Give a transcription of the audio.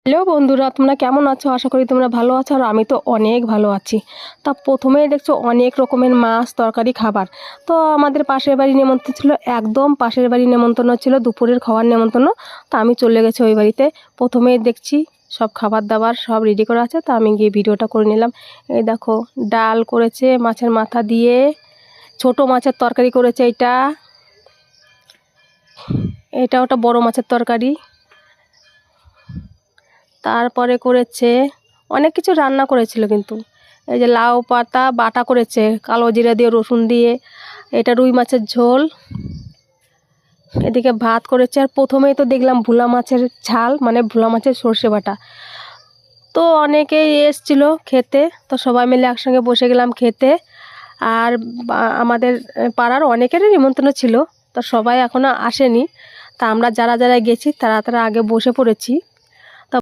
Hello বন্ধুরা, তোমরা কেমন আছো? আশা করি তোমরা ভালো আছো, আর আমি তো অনেক ভালো আছি। তা প্রথমেই দেখছো অনেক রকমের মাছ তরকারি খাবার। তো আমাদের পাশের বাড়ি নেমন্তন্ন ছিল, একদম পাশের বাড়ি নেমন্তন্ন ছিল, দুপুরের খাওয়ার নেমন্তন্ন। তা আমি চলে গেছি ওই বাড়িতে। প্রথমেই দেখছি সব খাবার দাবার সব রেডি করা আছে, তা আমি গিয়ে ভিডিওটা করে নিলাম। এই দেখো, ডাল করেছে মাছের মাথা দিয়ে, ছোট মাছের তরকারি করেছে, এটা ওটা বড় মাছের তরকারি। তারপরে করেছে অনেক কিছু রান্না করেছিল, কিন্তু এই যে লাউ পাতা বাটা করেছে কালো জিরা দিয়ে রসুন দিয়ে, এটা রুই মাছের ঝোল, এদিকে ভাত করেছে। আর প্রথমেই তো দেখলাম ভোলা মাছের ঝাল, মানে ভোলা মাছের সর্ষে বাটা। তো অনেকেই এসছিল খেতে, তো সবাই মিলে একসঙ্গে বসে গেলাম খেতে। আর আমাদের পাড়ার অনেকেরই নিমন্ত্রণ ছিল, তো সবাই এখনও আসেনি। তা আমরা যারা যারা গেছি তারা তারা আগে বসে পড়েছি।